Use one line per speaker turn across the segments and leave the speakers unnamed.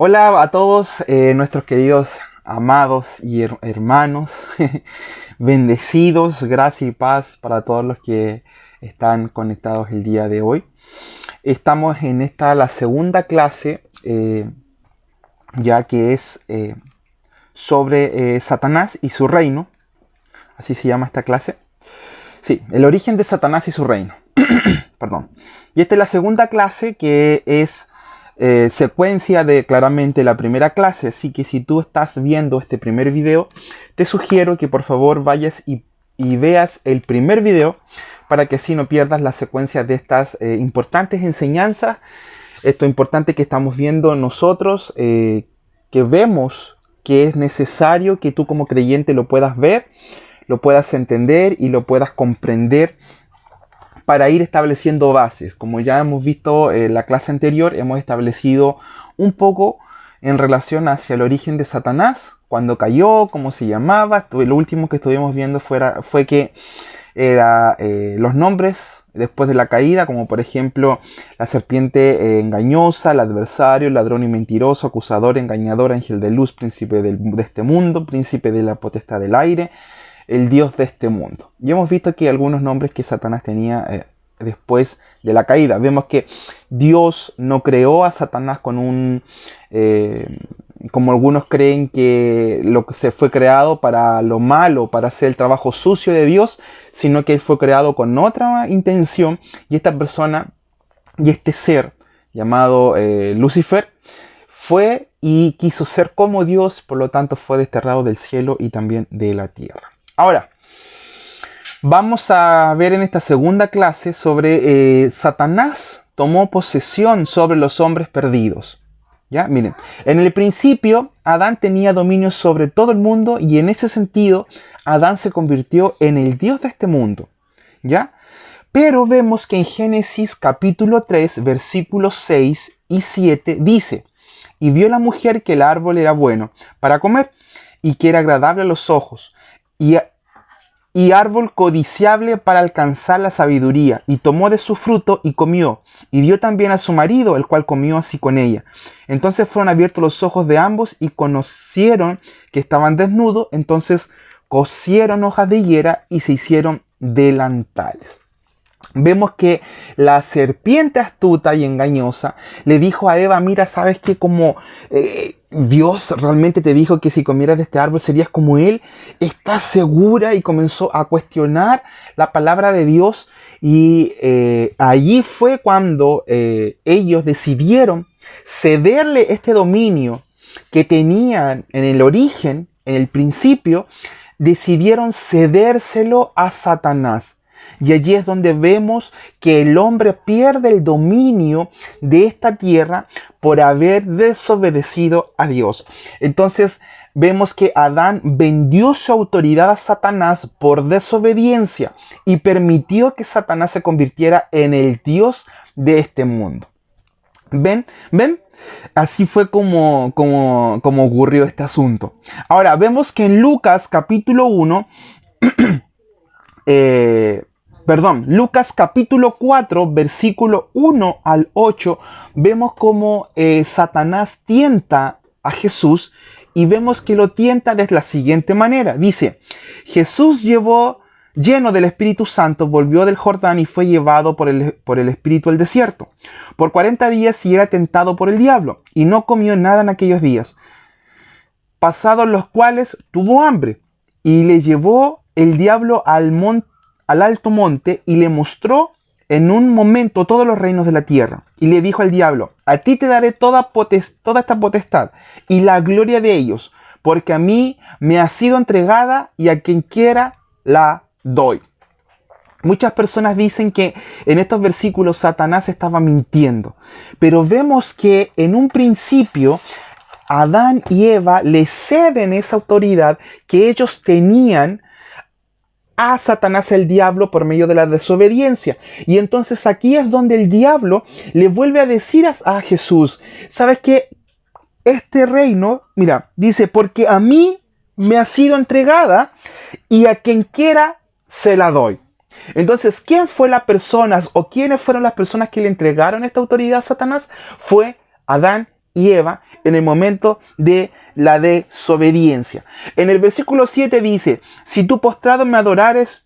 Hola a todos nuestros queridos amados y hermanos, bendecidos, gracia y paz para todos los que están conectados el día de hoy. Estamos en la segunda clase, ya que es sobre Satanás y su reino, así se llama esta clase. Sí, el origen de Satanás y su reino. Perdón. Y esta es la segunda clase que es secuencia de claramente la primera clase, así que si tú estás viendo este primer video, te sugiero que por favor vayas y veas el primer video para que así no pierdas la secuencia de estas importantes enseñanzas, esto importante que estamos viendo nosotros, que vemos que es necesario que tú como creyente lo puedas ver, lo puedas entender y lo puedas comprender para ir estableciendo bases. Como ya hemos visto en la clase anterior, hemos establecido un poco en relación hacia el origen de Satanás, cuándo cayó, cómo se llamaba. Lo último que estuvimos viendo fue que era los nombres después de la caída, como por ejemplo la serpiente engañosa, el adversario, el ladrón y mentiroso, acusador, engañador, ángel de luz, príncipe de este mundo, príncipe de la potestad del aire, el Dios de este mundo. Y hemos visto que algunos nombres que Satanás tenía después de la caída. Vemos que Dios no creó a Satanás con un... como algunos creen que lo que se fue creado para lo malo, para hacer el trabajo sucio de Dios, sino que él fue creado con otra intención. Y esta persona y este ser llamado Lucifer fue y quiso ser como Dios, por lo tanto fue desterrado del cielo y también de la tierra. Ahora, vamos a ver en esta segunda clase sobre Satanás tomó posesión sobre los hombres perdidos. ¿Ya? Miren, en el principio Adán tenía dominio sobre todo el mundo y en ese sentido Adán se convirtió en el Dios de este mundo. ¿Ya? Pero vemos que en Génesis capítulo 3, versículos 6 y 7 dice: y vio la mujer que el árbol era bueno para comer y que era agradable a los ojos y árbol codiciable para alcanzar la sabiduría, y tomó de su fruto y comió, y dio también a su marido, el cual comió así con ella. Entonces fueron abiertos los ojos de ambos y conocieron que estaban desnudos, entonces cosieron hojas de higuera y se hicieron delantales. Vemos que la serpiente astuta y engañosa le dijo a Eva: mira, ¿sabes qué? Como Dios realmente te dijo que si comieras de este árbol serías como Él. ¿Estás segura? Y comenzó a cuestionar la palabra de Dios. Y allí fue cuando ellos decidieron cederle este dominio que tenían en el origen, en el principio, decidieron cedérselo a Satanás. Y allí es donde vemos que el hombre pierde el dominio de esta tierra por haber desobedecido a Dios. Entonces vemos que Adán vendió su autoridad a Satanás por desobediencia y permitió que Satanás se convirtiera en el Dios de este mundo. ¿Ven? Así fue como ocurrió este asunto. Ahora vemos que en Lucas capítulo 1... Lucas capítulo 4, versículo 1 al 8, vemos cómo Satanás tienta a Jesús y vemos que lo tienta de la siguiente manera. Dice: Jesús lleno del Espíritu Santo, volvió del Jordán y fue llevado por el Espíritu al desierto. Por 40 días y era tentado por el diablo, y no comió nada en aquellos días, pasados los cuales tuvo hambre, y le llevó el diablo al alto monte y le mostró en un momento todos los reinos de la tierra. Y le dijo al diablo: a ti te daré toda esta potestad y la gloria de ellos, porque a mí me ha sido entregada y a quien quiera la doy. Muchas personas dicen que en estos versículos Satanás estaba mintiendo, pero vemos que en un principio Adán y Eva le ceden esa autoridad que ellos tenían a Satanás, el diablo, por medio de la desobediencia. Y entonces aquí es donde el diablo le vuelve a decir a Jesús: ¿sabes qué? Este reino, mira, dice, porque a mí me ha sido entregada y a quien quiera se la doy. Entonces, ¿quiénes fueron las personas que le entregaron esta autoridad a Satanás? Fue Adán y Eva en el momento de la desobediencia. En el versículo 7 dice, si tú postrado me adorares,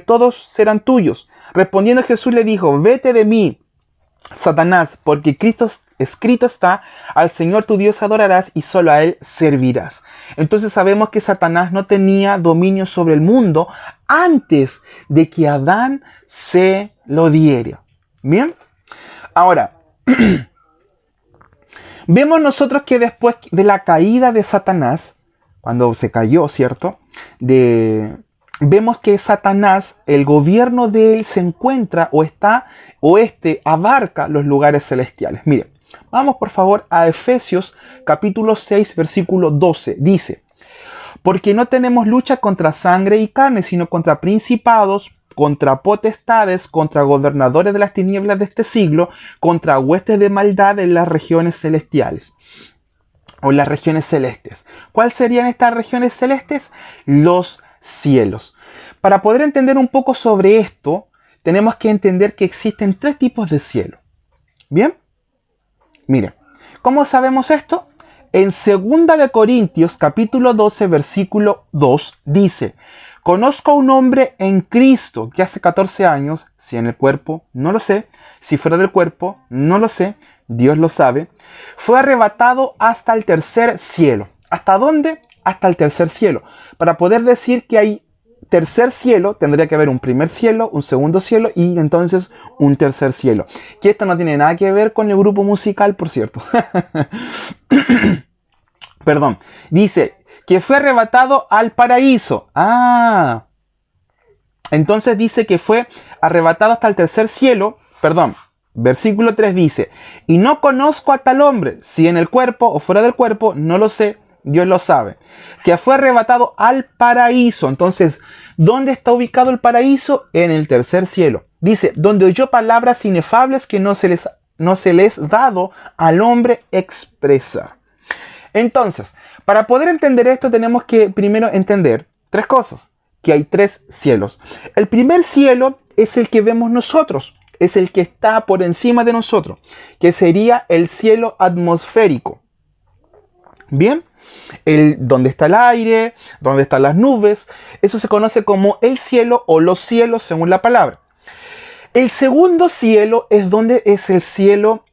todos serán tuyos. Respondiendo Jesús le dijo, vete de mí, Satanás, porque escrito está, al Señor tu Dios adorarás y solo a Él servirás. Entonces sabemos que Satanás no tenía dominio sobre el mundo antes de que Adán se lo diera. Bien, ahora, vemos nosotros que después de la caída de Satanás, cuando se cayó, ¿cierto? Vemos que Satanás, el gobierno de él se encuentra abarca los lugares celestiales. Miren, vamos por favor a Efesios capítulo 6, versículo 12. Dice, porque no tenemos lucha contra sangre y carne, sino contra principados, contra potestades, contra gobernadores de las tinieblas de este siglo, contra huestes de maldad en las regiones celestiales o en las regiones celestes. ¿Cuáles serían estas regiones celestes? Los cielos. Para poder entender un poco sobre esto, tenemos que entender que existen tres tipos de cielo. ¿Bien? Miren, ¿cómo sabemos esto? En 2 de Corintios, capítulo 12, versículo 2, dice, conozco a un hombre en Cristo que hace 14 años, si en el cuerpo, no lo sé, si fuera del cuerpo, no lo sé, Dios lo sabe, fue arrebatado hasta el tercer cielo. ¿Hasta dónde? Hasta el tercer cielo. Para poder decir que hay tercer cielo, tendría que haber un primer cielo, un segundo cielo y entonces un tercer cielo. Que esto no tiene nada que ver con el grupo musical, por cierto. Perdón. Dice que fue arrebatado al paraíso. Entonces dice que fue arrebatado hasta el tercer cielo. Perdón. Versículo 3 dice, y no conozco a tal hombre, si en el cuerpo o fuera del cuerpo, no lo sé, Dios lo sabe, que fue arrebatado al paraíso. Entonces, ¿dónde está ubicado el paraíso? En el tercer cielo. Dice, donde oyó palabras inefables que no se les dado al hombre expresar. Entonces, para poder entender esto tenemos que primero entender tres cosas, que hay tres cielos. El primer cielo es el que vemos nosotros, es el que está por encima de nosotros, que sería el cielo atmosférico. Bien, donde está el aire, donde están las nubes, eso se conoce como el cielo o los cielos según la palabra. El segundo cielo es el cielo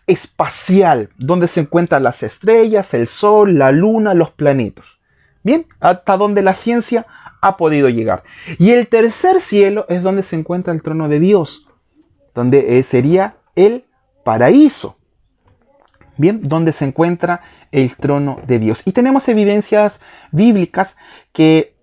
espacial, donde se encuentran las estrellas, el sol, la luna, los planetas. Bien, hasta donde la ciencia ha podido llegar. Y el tercer cielo es donde se encuentra el trono de Dios, donde sería el paraíso. Bien, donde se encuentra el trono de Dios. Y tenemos evidencias bíblicas que,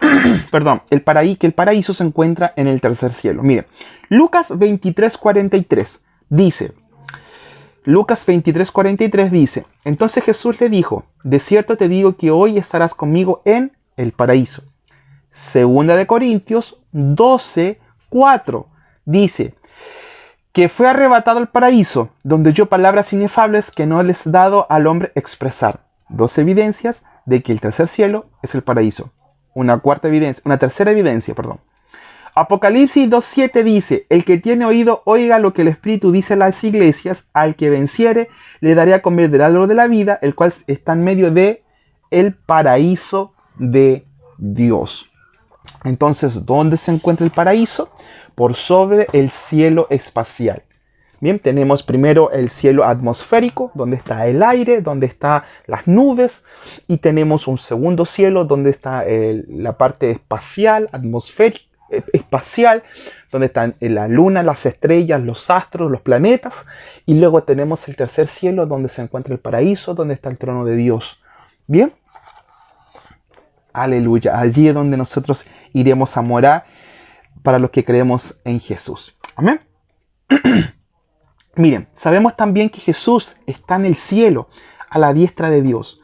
que el paraíso se encuentra en el tercer cielo. Miren, Lucas 23:43 dice, entonces Jesús le dijo, de cierto te digo que hoy estarás conmigo en el paraíso. 2 de Corintios 12:4 dice, que fue arrebatado al paraíso, donde oyó palabras inefables que no les dado al hombre expresar. Dos evidencias de que el tercer cielo es el paraíso. Una tercera evidencia. Apocalipsis 2:7 dice, el que tiene oído, oiga lo que el Espíritu dice a las iglesias, al que venciere, le daré a comer del árbol de la vida, el cual está en medio de el paraíso de Dios. Entonces, ¿dónde se encuentra el paraíso? Por sobre el cielo espacial. Bien, tenemos primero el cielo atmosférico, donde está el aire, donde están las nubes, y tenemos un segundo cielo donde está la parte espacial, espacial, donde están la luna, las estrellas, los astros, los planetas, y luego tenemos el tercer cielo donde se encuentra el paraíso, donde está el trono de Dios. Bien, aleluya, allí es donde nosotros iremos a morar para los que creemos en Jesús. Amén. Miren, sabemos también que Jesús está en el cielo, a la diestra de Dios.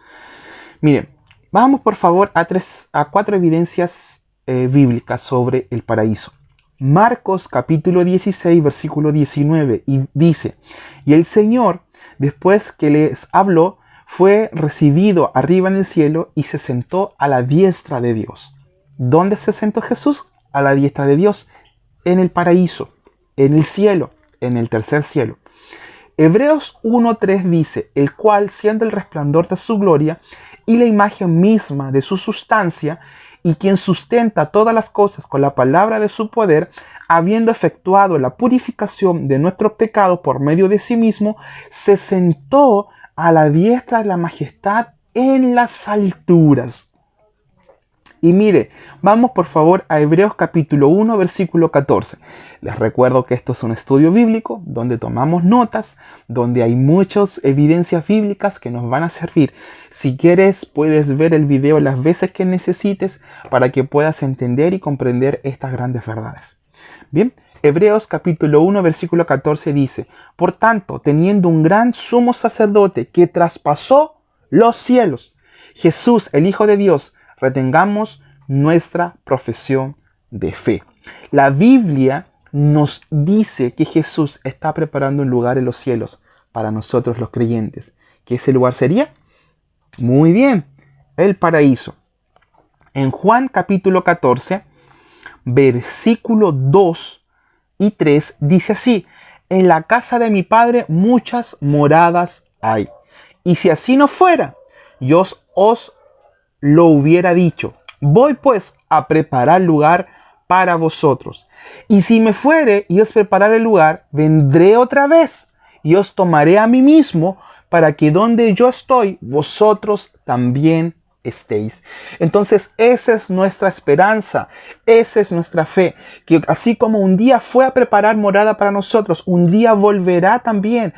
Miren, vamos por favor a cuatro evidencias bíblicas sobre el paraíso. Marcos capítulo 16, versículo 19, y dice, y el Señor, después que les habló, fue recibido arriba en el cielo y se sentó a la diestra de Dios. ¿Dónde se sentó Jesús? A la diestra de Dios, en el paraíso, en el cielo, en el tercer cielo. Hebreos 1:3 dice, el cual, siendo el resplandor de su gloria y la imagen misma de su sustancia, y quien sustenta todas las cosas con la palabra de su poder, habiendo efectuado la purificación de nuestros pecados por medio de sí mismo, se sentó a la diestra de la majestad en las alturas. Y mire, vamos por favor a Hebreos capítulo 1, versículo 14. Les recuerdo que esto es un estudio bíblico donde tomamos notas, donde hay muchas evidencias bíblicas que nos van a servir. Si quieres, puedes ver el video las veces que necesites para que puedas entender y comprender estas grandes verdades. Bien, Hebreos capítulo 1, versículo 14 dice, por tanto, teniendo un gran sumo sacerdote que traspasó los cielos, Jesús, el Hijo de Dios, retengamos nuestra profesión de fe. La Biblia nos dice que Jesús está preparando un lugar en los cielos para nosotros los creyentes. ¿Qué ese lugar sería? Muy bien, el paraíso. En Juan capítulo 14, versículo 2 y 3 dice así, en la casa de mi Padre muchas moradas hay. Y si así no fuera, yo os lo hubiera dicho. Voy pues a preparar lugar para vosotros. Y si me fuere y os prepararé el lugar, vendré otra vez y os tomaré a mí mismo para que donde yo estoy, vosotros también estéis. Entonces esa es nuestra esperanza, esa es nuestra fe, que así como un día fue a preparar morada para nosotros, un día volverá también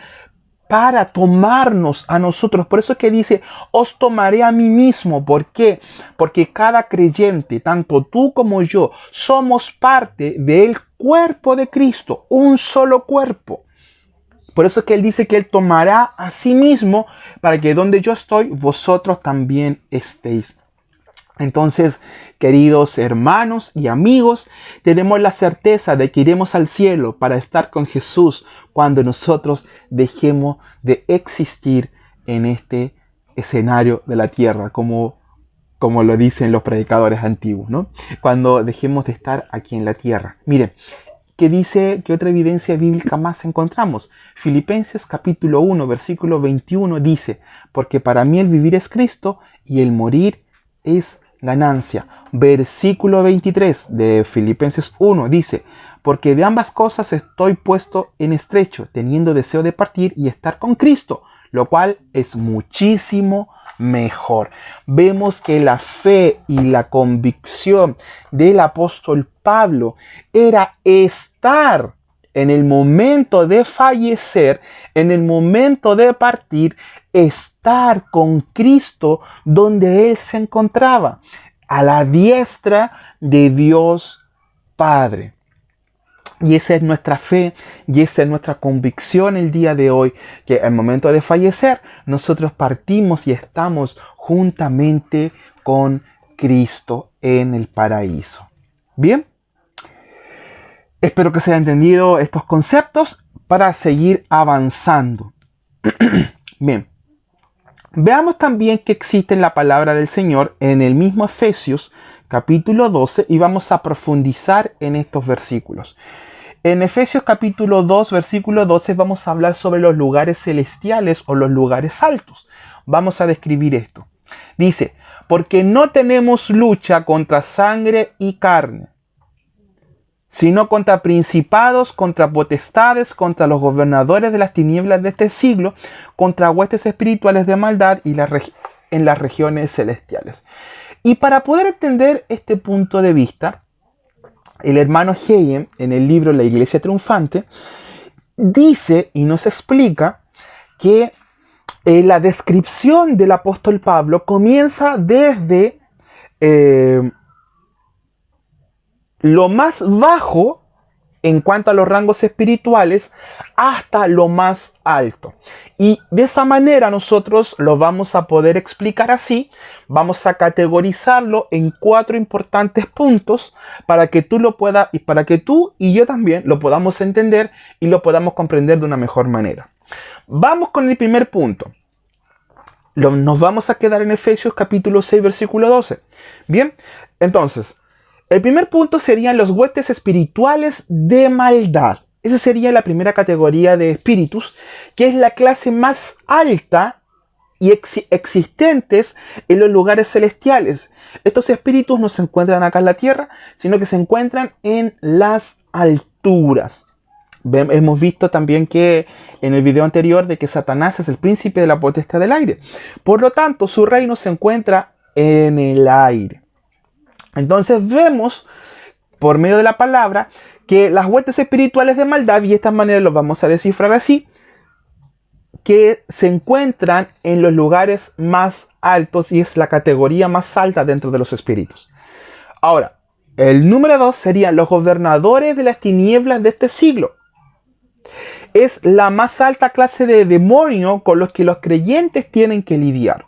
para tomarnos a nosotros. Por eso es que dice, os tomaré a mí mismo. ¿Por qué? Porque cada creyente, tanto tú como yo, somos parte del cuerpo de Cristo, un solo cuerpo. Por eso es que Él dice que Él tomará a sí mismo para que donde yo estoy, vosotros también estéis. Entonces, queridos hermanos y amigos, tenemos la certeza de que iremos al cielo para estar con Jesús cuando nosotros dejemos de existir en este escenario de la tierra, como lo dicen los predicadores antiguos, ¿no? Cuando dejemos de estar aquí en la tierra. Miren, ¿qué otra evidencia bíblica más encontramos? Filipenses capítulo 1, versículo 21 dice, porque para mí el vivir es Cristo y el morir es ganancia. Versículo 23 de Filipenses 1 dice, porque de ambas cosas estoy puesto en estrecho, teniendo deseo de partir y estar con Cristo, lo cual es muchísimo mejor. Vemos que la fe y la convicción del apóstol Pablo era estar en el momento de fallecer, en el momento de partir, estar con Cristo donde Él se encontraba, a la diestra de Dios Padre. Y esa es nuestra fe y esa es nuestra convicción el día de hoy, que al momento de fallecer nosotros partimos y estamos juntamente con Cristo en el paraíso. Bien, espero que se hayan entendido estos conceptos para seguir avanzando. Bien, veamos también que existe en la palabra del Señor en el mismo Efesios capítulo 12 y vamos a profundizar en estos versículos. En Efesios capítulo 2, versículo 12 vamos a hablar sobre los lugares celestiales o los lugares altos. Vamos a describir esto. Dice, porque no tenemos lucha contra sangre y carne, sino contra principados, contra potestades, contra los gobernadores de las tinieblas de este siglo, contra huestes espirituales de maldad y en las regiones celestiales. Y para poder entender este punto de vista, el hermano Hayem, en el libro La Iglesia Triunfante, dice y nos explica que la descripción del apóstol Pablo comienza desde lo más bajo en cuanto a los rangos espirituales hasta lo más alto. Y de esa manera nosotros lo vamos a poder explicar así. Vamos a categorizarlo en 4 importantes puntos para que tú lo puedas y para que tú y yo también lo podamos entender y lo podamos comprender de una mejor manera. Vamos con el primer punto. Nos vamos a quedar en Efesios capítulo 6, versículo 12. Bien, entonces, el primer punto serían los huestes espirituales de maldad. Esa sería la primera categoría de espíritus, que es la clase más alta y existentes en los lugares celestiales. Estos espíritus no se encuentran acá en la tierra, sino que se encuentran en las alturas. Hemos visto también que en el video anterior de que Satanás es el príncipe de la potestad del aire. Por lo tanto, su reino se encuentra en el aire. Entonces vemos por medio de la palabra que las huestes espirituales de maldad, y de esta manera los vamos a descifrar así, que se encuentran en los lugares más altos y es la categoría más alta dentro de los espíritus. Ahora, el número 2 serían los gobernadores de las tinieblas de este siglo. Es la más alta clase de demonio con los que los creyentes tienen que lidiar.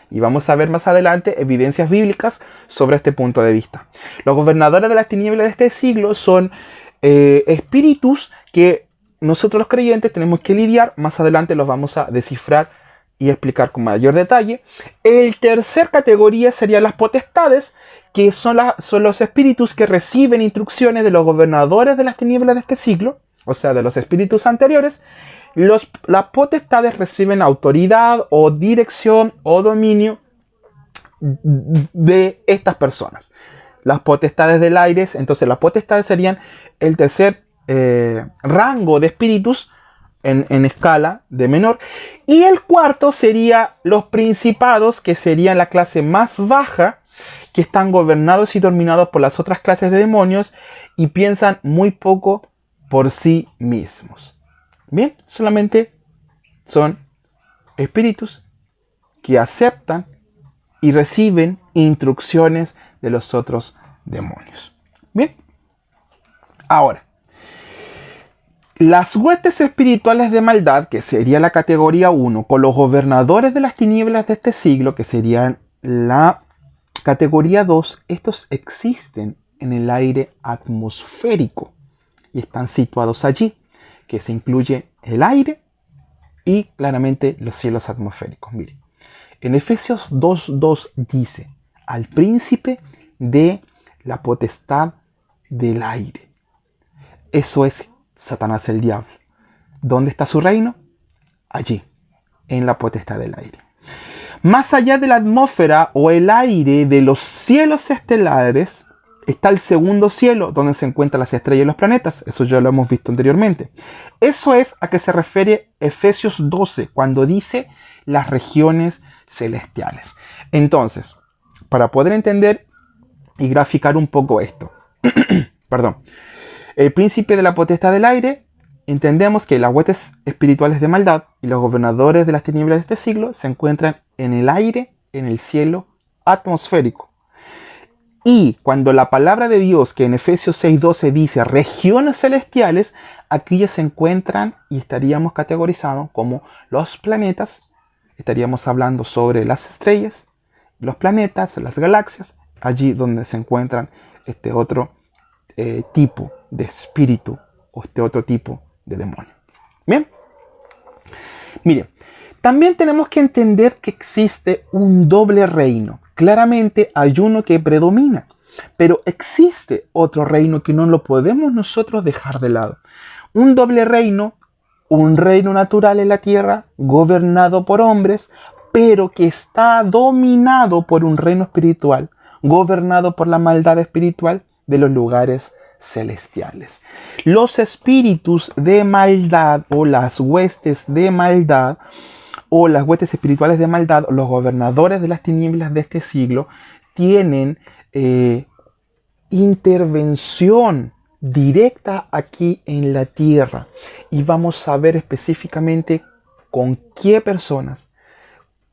Y vamos a ver más adelante evidencias bíblicas sobre este punto de vista. Los gobernadores de las tinieblas de este siglo son espíritus que nosotros los creyentes tenemos que lidiar. Más adelante los vamos a descifrar y explicar con mayor detalle. El tercer categoría serían las potestades, que son los espíritus que reciben instrucciones de los gobernadores de las tinieblas de este siglo, o sea, de los espíritus anteriores. Las potestades reciben autoridad o dirección o dominio de estas personas. Las potestades del aire, entonces las potestades serían el tercer rango de espíritus en escala de menor. Y el cuarto sería los principados, que serían la clase más baja, que están gobernados y dominados por las otras clases de demonios y piensan muy poco por sí mismos. Bien, solamente son espíritus que aceptan y reciben instrucciones de los otros demonios. Bien, ahora, las huestes espirituales de maldad, que sería la categoría 1, con los gobernadores de las tinieblas de este siglo, que serían la categoría 2, estos existen en el aire atmosférico y están situados allí, que se incluye el aire y claramente los cielos atmosféricos. Miren, en Efesios 2:2 dice, al príncipe de la potestad del aire. Eso es Satanás, el diablo. ¿Dónde está su reino? Allí, en la potestad del aire. Más allá de la atmósfera o el aire de los cielos estelares, está el segundo cielo, donde se encuentran las estrellas y los planetas. Eso ya lo hemos visto anteriormente. Eso es a que se refiere Efesios 12, cuando dice las regiones celestiales. Entonces, para poder entender y graficar un poco esto, perdón, el príncipe de la potestad del aire, entendemos que las huestes espirituales de maldad y los gobernadores de las tinieblas de este siglo se encuentran en el aire, en el cielo atmosférico. Y cuando la palabra de Dios, que en Efesios 6:12 dice regiones celestiales, aquí ya se encuentran y estaríamos categorizados como los planetas. Estaríamos hablando sobre las estrellas, los planetas, las galaxias, allí donde se encuentran este otro tipo de espíritu o este otro tipo de demonio. Bien, miren, también tenemos que entender que existe un doble reino. Claramente hay uno que predomina, pero existe otro reino que no lo podemos nosotros dejar de lado. Un doble reino, un reino natural en la tierra, gobernado por hombres, pero que está dominado por un reino espiritual, gobernado por la maldad espiritual de los lugares celestiales. Los espíritus de maldad o las huestes de maldad o las huestes espirituales de maldad, los gobernadores de las tinieblas de este siglo, tienen intervención directa aquí en la tierra. Y vamos a ver específicamente con qué personas,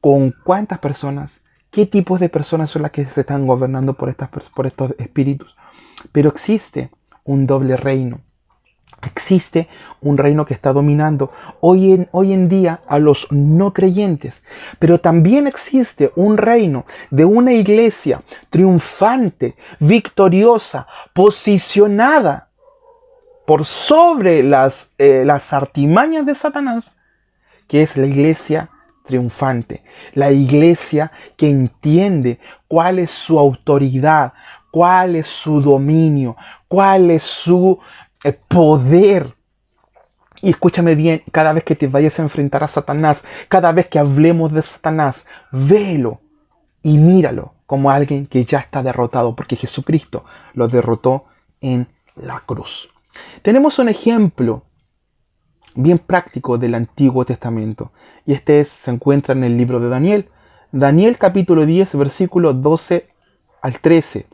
con cuántas personas, qué tipos de personas son las que se están gobernando por estos espíritus. Pero existe un doble reino. Existe un reino que está dominando hoy en día a los no creyentes. Pero también existe un reino de una iglesia triunfante, victoriosa, posicionada por sobre las artimañas de Satanás, que es la iglesia triunfante. La iglesia que entiende cuál es su autoridad, cuál es su dominio, cuál es su poder Y escúchame bien, cada vez que te vayas a enfrentar a Satanás, cada vez que hablemos de Satanás, velo y míralo como alguien que ya está derrotado, porque Jesucristo lo derrotó en la cruz. Tenemos un ejemplo bien práctico del Antiguo Testamento, y se encuentra en el libro de Daniel. Daniel capítulo 10, versículos 12 al 13.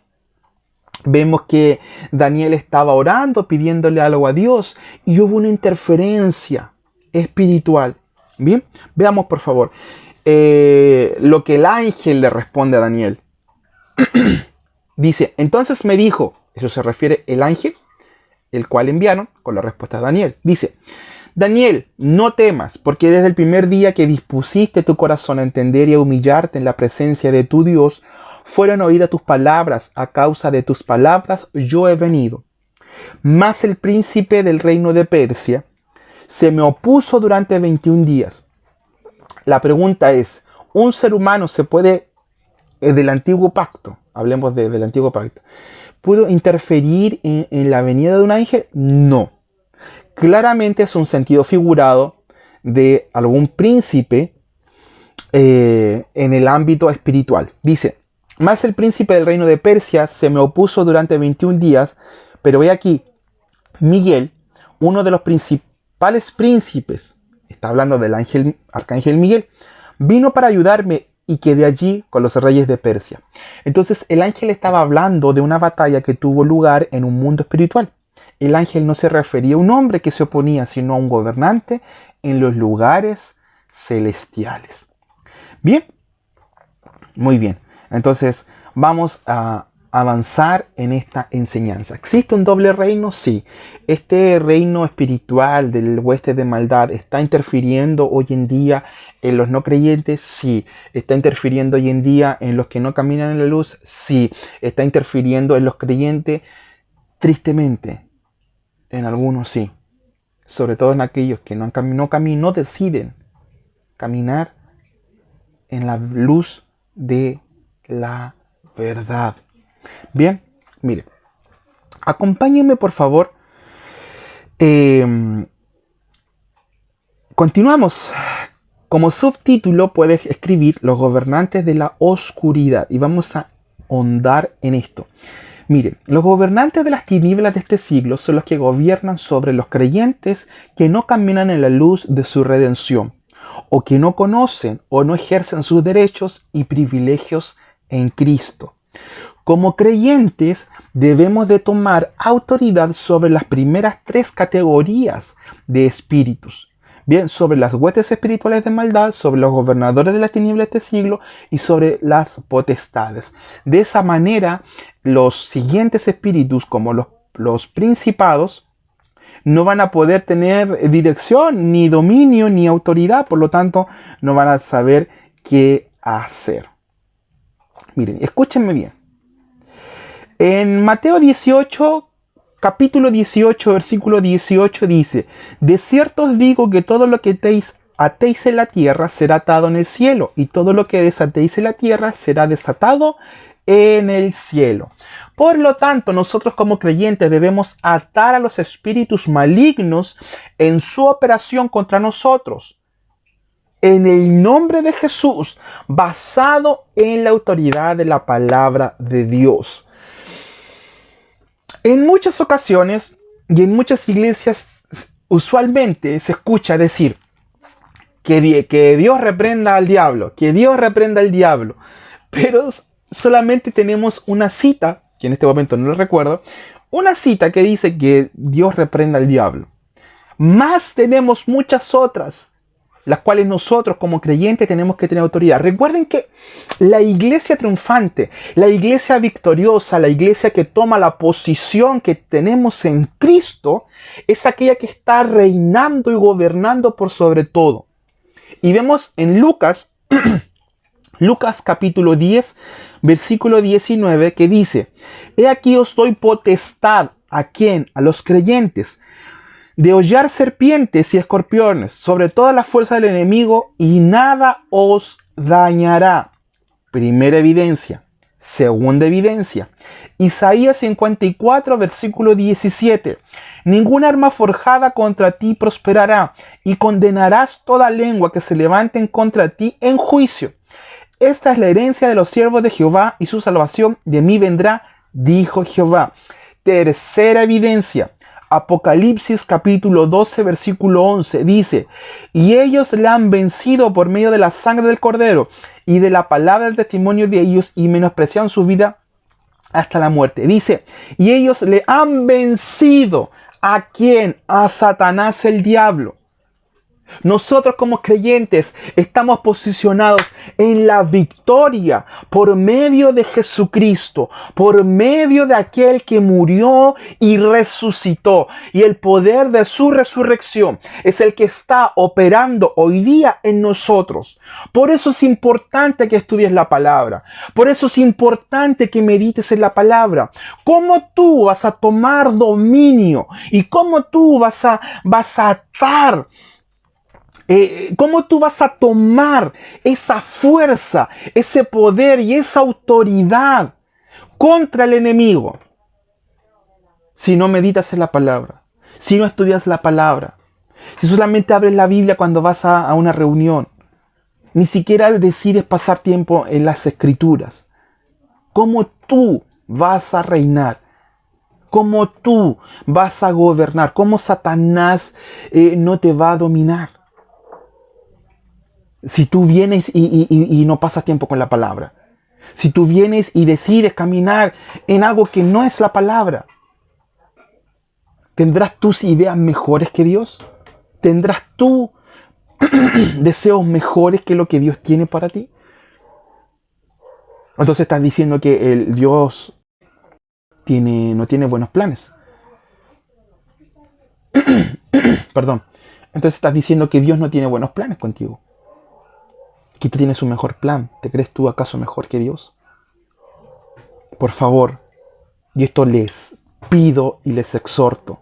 Vemos que Daniel estaba orando, pidiéndole algo a Dios, y hubo una interferencia espiritual. Bien, veamos por favor lo que el ángel le responde a Daniel. Dice, entonces me dijo, eso se refiere el ángel, el cual enviaron con la respuesta de Daniel. Dice, Daniel, no temas, porque desde el primer día que dispusiste tu corazón a entender y a humillarte en la presencia de tu Dios, fueron oídas tus palabras. A causa de tus palabras yo he venido. Mas el príncipe del reino de Persia se me opuso durante 21 días. La pregunta es, ¿un ser humano se puede, del antiguo pacto, hablemos del antiguo pacto, ¿pudo interferir en la venida de un ángel? No. Claramente es un sentido figurado de algún príncipe en el ámbito espiritual. Dice, mas el príncipe del reino de Persia se me opuso durante 21 días, pero ve aquí, Miguel, uno de los principales príncipes, está hablando del arcángel Miguel, vino para ayudarme y quedé allí con los reyes de Persia. Entonces el ángel estaba hablando de una batalla que tuvo lugar en un mundo espiritual. El ángel no se refería a un hombre que se oponía, sino a un gobernante en los lugares celestiales. Bien, muy bien. Entonces vamos a avanzar en esta enseñanza. ¿Existe un doble reino? Sí. ¿Este reino espiritual del hueste de maldad está interfiriendo hoy en día en los no creyentes? Sí. ¿Está interfiriendo hoy en día en los que no caminan en la luz? Sí. ¿Está interfiriendo en los creyentes? Tristemente, en algunos sí. Sobre todo en aquellos que no deciden caminar en la luz de la verdad. Bien, mire, acompáñenme por favor. Continuamos. Como subtítulo puedes escribir los gobernantes de la oscuridad y vamos a ahondar en esto. Miren, los gobernantes de las tinieblas de este siglo son los que gobiernan sobre los creyentes que no caminan en la luz de su redención, o que no conocen o no ejercen sus derechos y privilegios en Cristo. Como creyentes debemos de tomar autoridad sobre las primeras 3 categorías de espíritus. Bien, sobre las huestes espirituales de maldad, sobre los gobernadores de las tinieblas de este siglo y sobre las potestades. De esa manera, los siguientes espíritus, como los principados, no van a poder tener dirección, ni dominio, ni autoridad. Por lo tanto, no van a saber qué hacer. Miren, escúchenme bien. En Mateo 18, capítulo 18, versículo 18 dice, de cierto os digo que todo lo que atéis en la tierra será atado en el cielo, y todo lo que desatéis en la tierra será desatado en el cielo. Por lo tanto, nosotros como creyentes debemos atar a los espíritus malignos en su operación contra nosotros, en el nombre de Jesús, basado en la autoridad de la palabra de Dios. En muchas ocasiones y en muchas iglesias usualmente se escucha decir que Dios reprenda al diablo, que Dios reprenda al diablo. Pero solamente tenemos una cita, que en este momento no lo recuerdo, una cita que dice que Dios reprenda al diablo. Más tenemos muchas otras, las cuales nosotros como creyentes tenemos que tener autoridad. Recuerden que la iglesia triunfante, la iglesia victoriosa, la iglesia que toma la posición que tenemos en Cristo, es aquella que está reinando y gobernando por sobre todo. Y vemos en Lucas, Lucas capítulo 10, versículo 19, que dice, he aquí os doy potestad, ¿a quién? A los creyentes, de hollar serpientes y escorpiones sobre toda la fuerza del enemigo y nada os dañará. Primera evidencia. Segunda evidencia. Isaías 54, versículo 17. Ninguna arma forjada contra ti prosperará, y condenarás toda lengua que se levante en contra ti en juicio. Esta es la herencia de los siervos de Jehová, y su salvación de mí vendrá, dijo Jehová. Tercera evidencia. Apocalipsis capítulo 12, versículo 11 dice: y ellos le han vencido por medio de la sangre del Cordero y de la palabra del testimonio de ellos, y menospreciaron su vida hasta la muerte. Dice, y ellos le han vencido. ¿A quién? A Satanás el diablo. Nosotros como creyentes estamos posicionados en la victoria por medio de Jesucristo, por medio de aquel que murió y resucitó. Y el poder de su resurrección es el que está operando hoy día en nosotros. Por eso es importante que estudies la palabra. Por eso es importante que medites en la palabra. ¿Cómo tú vas a tomar dominio? ¿Y cómo tú vas a atar? ¿Cómo tú vas a tomar esa fuerza, ese poder y esa autoridad contra el enemigo? Si no meditas en la palabra, si no estudias la palabra, si solamente abres la Biblia cuando vas a una reunión, ni siquiera decides pasar tiempo en las Escrituras. ¿Cómo tú vas a reinar? ¿Cómo tú vas a gobernar? ¿Cómo Satanás no te va a dominar? Si tú vienes y no pasas tiempo con la palabra. Si tú vienes y decides caminar en algo que no es la palabra. ¿Tendrás tus ideas mejores que Dios? ¿Tendrás tú deseos mejores que lo que Dios tiene para ti? Entonces estás diciendo que el Dios no tiene buenos planes. Perdón. Entonces estás diciendo que Dios no tiene buenos planes contigo. Que tú tienes un mejor plan. ¿Te crees tú acaso mejor que Dios? Por favor, y esto les pido y les exhorto,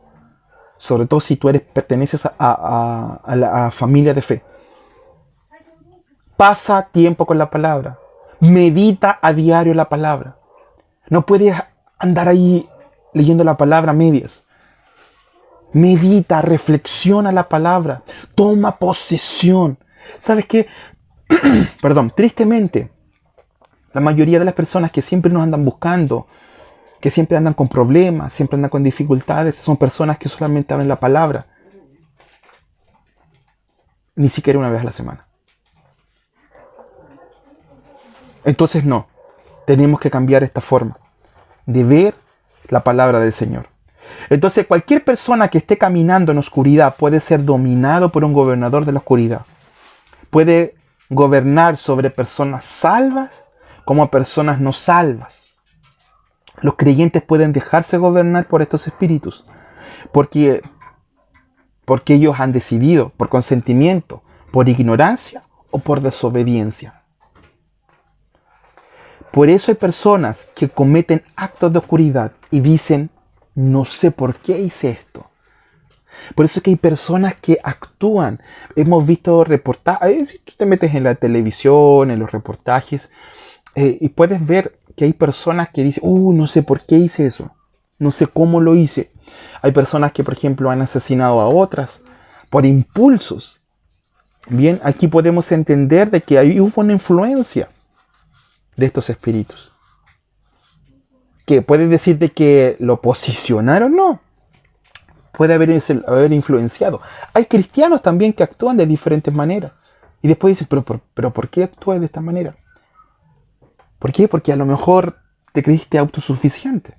sobre todo si tú perteneces a la familia de fe. Pasa tiempo con la palabra. Medita a diario la palabra. No puedes andar ahí leyendo la palabra a medias. Medita, reflexiona la palabra. Toma posesión. ¿Sabes qué? Perdón, tristemente, la mayoría de las personas que siempre nos andan buscando, que siempre andan con problemas, siempre andan con dificultades, son personas que solamente abren la palabra. Ni siquiera una vez a la semana. Entonces no, tenemos que cambiar esta forma de ver la palabra del Señor. Entonces cualquier persona que esté caminando en oscuridad puede ser dominado por un gobernador de la oscuridad. Puede gobernar sobre personas salvas como personas no salvas. Los creyentes pueden dejarse gobernar por estos espíritus porque ellos han decidido por consentimiento, por ignorancia o por desobediencia. Por eso hay personas que cometen actos de oscuridad y dicen, no sé por qué hice esto. Por eso es que hay personas que actúan. Hemos visto reportajes, si tú te metes en la televisión, en los reportajes, y puedes ver que hay personas que dicen, no sé por qué hice eso, no sé cómo lo hice. Hay personas que, por ejemplo, han asesinado a otras por impulsos. Bien, aquí podemos entender de que hubo una influencia de estos espíritus. Que puede decir de que lo posicionaron, no. Puede haber influenciado. Hay cristianos también que actúan de diferentes maneras. Y después dicen, pero ¿por qué actúas de esta manera? ¿Por qué? Porque a lo mejor te creíste autosuficiente.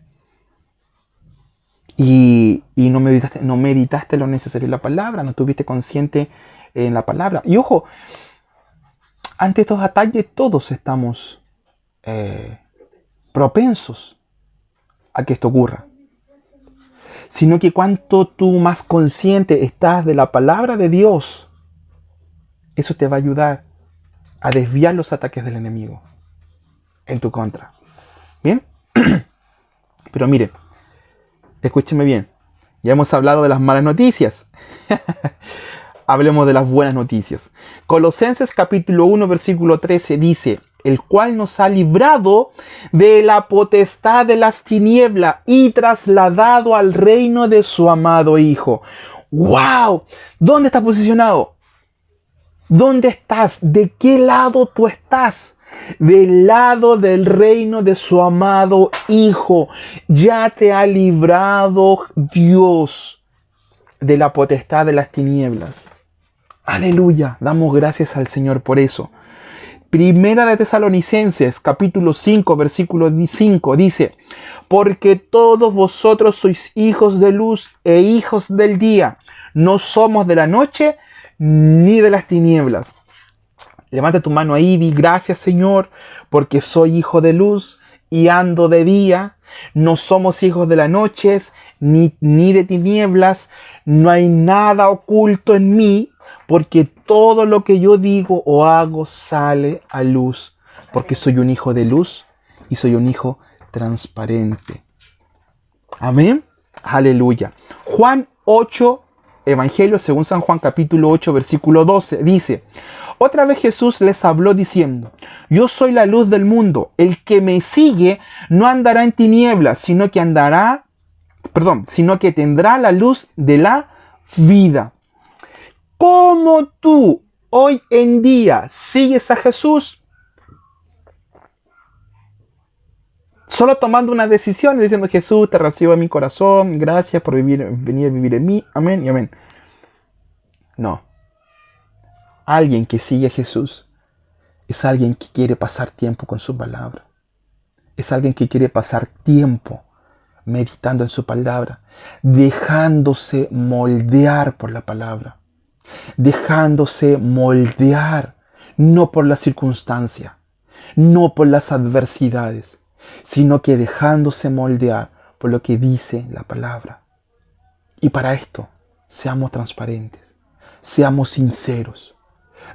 Y no meditaste lo necesario en la palabra, no estuviste consciente en la palabra. Y ojo, ante estos ataques todos estamos propensos a que esto ocurra. Sino que cuanto tú más consciente estás de la palabra de Dios, eso te va a ayudar a desviar los ataques del enemigo en tu contra. ¿Bien? Pero mire, escúcheme bien. Ya hemos hablado de las malas noticias. Hablemos de las buenas noticias. Colosenses capítulo 1, versículo 13 dice, el cual nos ha librado de la potestad de las tinieblas y trasladado al reino de su amado Hijo. ¡Wow! ¿Dónde estás posicionado? ¿Dónde estás? ¿De qué lado tú estás? Del lado del reino de su amado Hijo. Ya te ha librado Dios de la potestad de las tinieblas. Aleluya, damos gracias al Señor por eso. Primera de Tesalonicenses, capítulo 5, versículo 5, dice: porque todos vosotros sois hijos de luz e hijos del día. No somos de la noche ni de las tinieblas. Levanta tu mano ahí y di: gracias, Señor, porque soy hijo de luz y ando de día. No somos hijos de las noches ni de tinieblas. No hay nada oculto en mí, porque todo lo que yo digo o hago sale a luz, porque soy un hijo de luz y soy un hijo transparente. Amén. Aleluya. Juan 8, Evangelio según San Juan capítulo 8, versículo 12, dice: otra vez Jesús les habló diciendo: yo soy la luz del mundo. El que me sigue no andará en tinieblas, sino que tendrá la luz de la vida. ¿Cómo tú hoy en día sigues a Jesús? Solo tomando una decisión y diciendo: Jesús, te recibo en mi corazón, gracias por venir a vivir en mí, amén y amén. No. Alguien que sigue a Jesús es alguien que quiere pasar tiempo con su palabra. Es alguien que quiere pasar tiempo meditando en su palabra, dejándose moldear por la palabra. Dejándose moldear, no por la circunstancia, no por las adversidades, sino que dejándose moldear por lo que dice la palabra. Y para esto, seamos transparentes, seamos sinceros.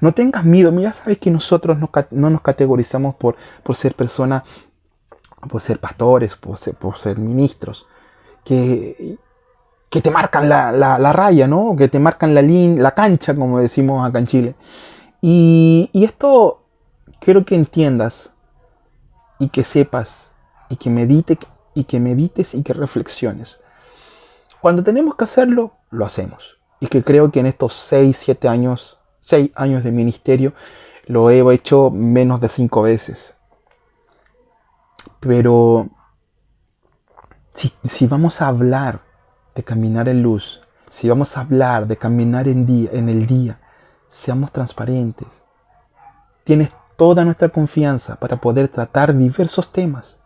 No tengas miedo. Mira, sabes que nosotros no nos categorizamos por ser personas, por ser pastores, por ser ministros, que te marcan la raya, ¿no? Que te marcan la cancha, como decimos acá en Chile. Y esto quiero que entiendas y que sepas y que medites y que reflexiones. Cuando tenemos que hacerlo, lo hacemos. Y que creo que en estos 6 años de ministerio, lo he hecho menos de 5 veces. Pero si vamos a hablar de caminar en luz, si vamos a hablar de caminar en el día, seamos transparentes. Tienes toda nuestra confianza para poder tratar diversos temas.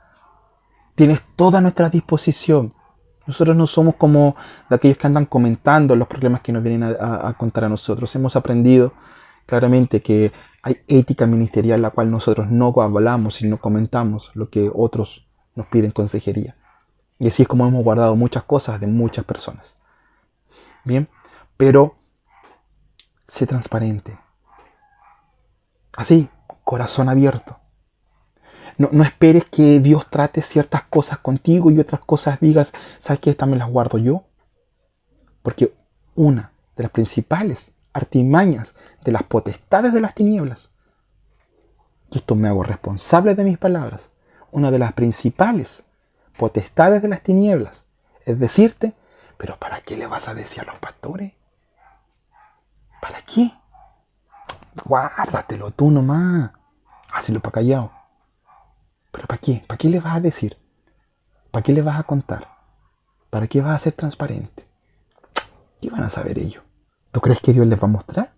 Tienes toda nuestra disposición. Nosotros no somos como de aquellos que andan comentando los problemas que nos vienen a contar a nosotros. Hemos aprendido claramente que hay ética ministerial, la cual nosotros no hablamos y no comentamos lo que otros nos piden consejería. Y así es como hemos guardado muchas cosas de muchas personas. Bien, pero sé transparente. Así, corazón abierto. No esperes que Dios trate ciertas cosas contigo y otras cosas digas: ¿sabes qué? Estas me las guardo yo. Porque una de las principales artimañas de las potestades de las tinieblas, y esto me hago responsable de mis palabras, una de las principales potestades de las tinieblas es decirte: ¿pero para qué le vas a decir a los pastores? ¿Para qué? Guárdatelo tú nomás. Hazlo para callado. ¿Pero para qué? ¿Para qué le vas a decir? ¿Para qué le vas a contar? ¿Para qué vas a ser transparente? ¿Qué van a saber ellos? ¿Tú crees que Dios les va a mostrar?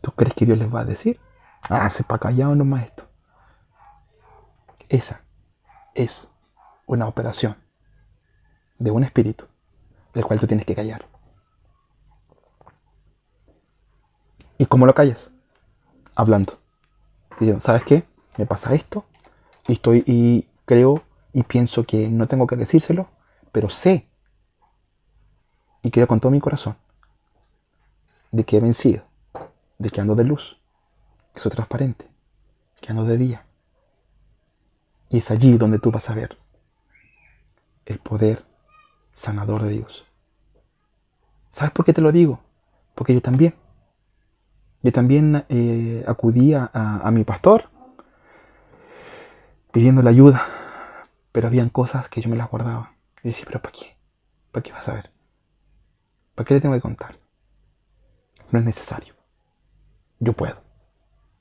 ¿Tú crees que Dios les va a decir? Hace para callado nomás esto. Esa es una operación de un espíritu del cual tú tienes que callar. ¿Y cómo lo callas? Hablando. Diciendo: ¿sabes qué? Me pasa esto y creo y pienso que no tengo que decírselo, pero sé y creo con todo mi corazón de que he vencido, de que ando de luz, que soy transparente, que ando de día. Y es allí donde tú vas a ver el poder sanador de Dios. ¿Sabes por qué te lo digo? Porque yo también acudí a mi pastor pidiendo la ayuda, pero habían cosas que yo me las guardaba. Y decía, pero ¿para qué? ¿Para qué vas a ver? ¿Para qué le tengo que contar? No es necesario. Yo puedo.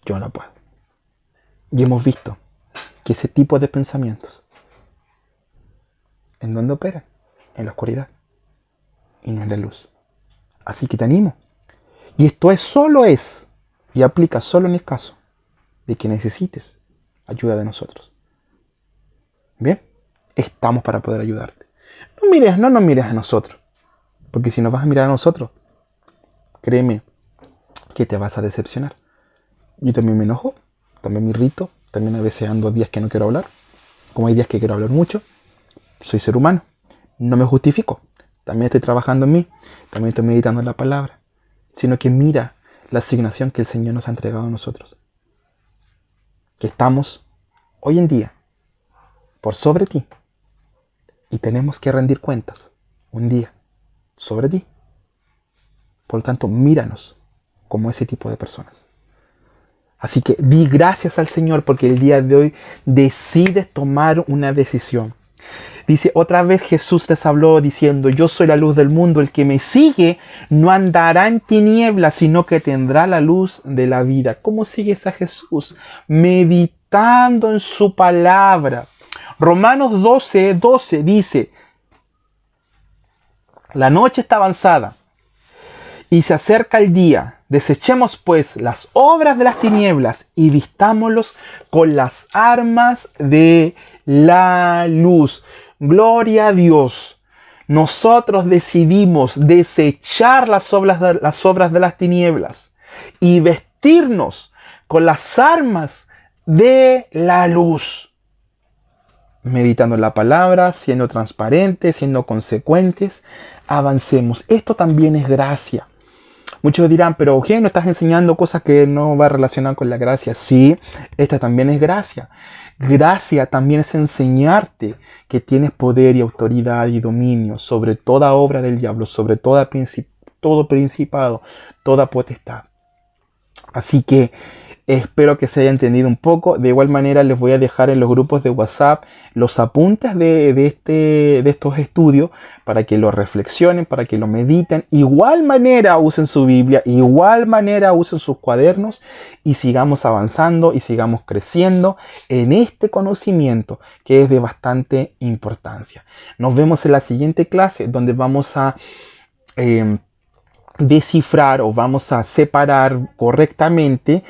Yo no puedo. Y hemos visto que ese tipo de pensamientos, ¿en dónde operan? En la oscuridad y no en la luz. Así que te animo. Y esto y aplica solo en el caso de que necesites ayuda de nosotros. Bien, estamos para poder ayudarte. No nos mires a nosotros, porque si nos vas a mirar a nosotros, créeme que te vas a decepcionar. Yo también me enojo, también me irrito, también a veces ando días que no quiero hablar, como hay días que quiero hablar mucho. Soy ser humano, no me justifico, también estoy trabajando en mí, también estoy meditando en la palabra, sino que mira la asignación que el Señor nos ha entregado a nosotros. Que estamos hoy en día por sobre ti y tenemos que rendir cuentas un día sobre ti. Por lo tanto, míranos como ese tipo de personas. Así que di gracias al Señor porque el día de hoy decides tomar una decisión. Dice, otra vez Jesús les habló diciendo, yo soy la luz del mundo, el que me sigue no andará en tinieblas, sino que tendrá la luz de la vida. ¿Cómo sigues a Jesús? Meditando en su palabra. Romanos 12:12 dice, la noche está avanzada y se acerca el día. Desechemos pues las obras de las tinieblas y vistámoslos con las armas de la luz. Gloria a Dios. Nosotros decidimos desechar las obras de las tinieblas y vestirnos con las armas de la luz. Meditando en la palabra, siendo transparentes, siendo consecuentes, avancemos. Esto también es gracia. Muchos dirán, pero Eugenio, ¿no estás enseñando cosas que no va relacionadas con la gracia? Sí, esta también es gracia. Gracia también es enseñarte que tienes poder y autoridad y dominio sobre toda obra del diablo, sobre todo principado, toda potestad. Así que espero que se haya entendido un poco. De igual manera les voy a dejar en los grupos de WhatsApp los apuntes de estos estudios para que lo reflexionen, para que lo mediten. Igual manera usen su Biblia, igual manera usen sus cuadernos y sigamos avanzando y sigamos creciendo en este conocimiento que es de bastante importancia. Nos vemos en la siguiente clase donde vamos a descifrar o vamos a separar correctamente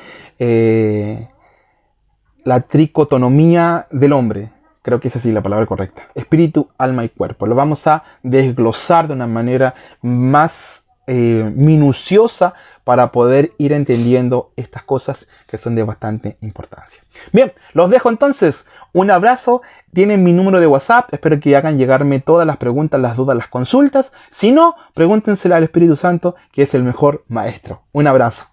la tricotomía del hombre. Creo que esa sí es la palabra correcta. Espíritu, alma y cuerpo. Lo vamos a desglosar de una manera más minuciosa para poder ir entendiendo estas cosas que son de bastante importancia. Bien, los dejo entonces. Un abrazo. Tienen mi número de WhatsApp. Espero que hagan llegarme todas las preguntas, las dudas, las consultas. Si no, pregúntensela al Espíritu Santo, que es el mejor maestro. Un abrazo.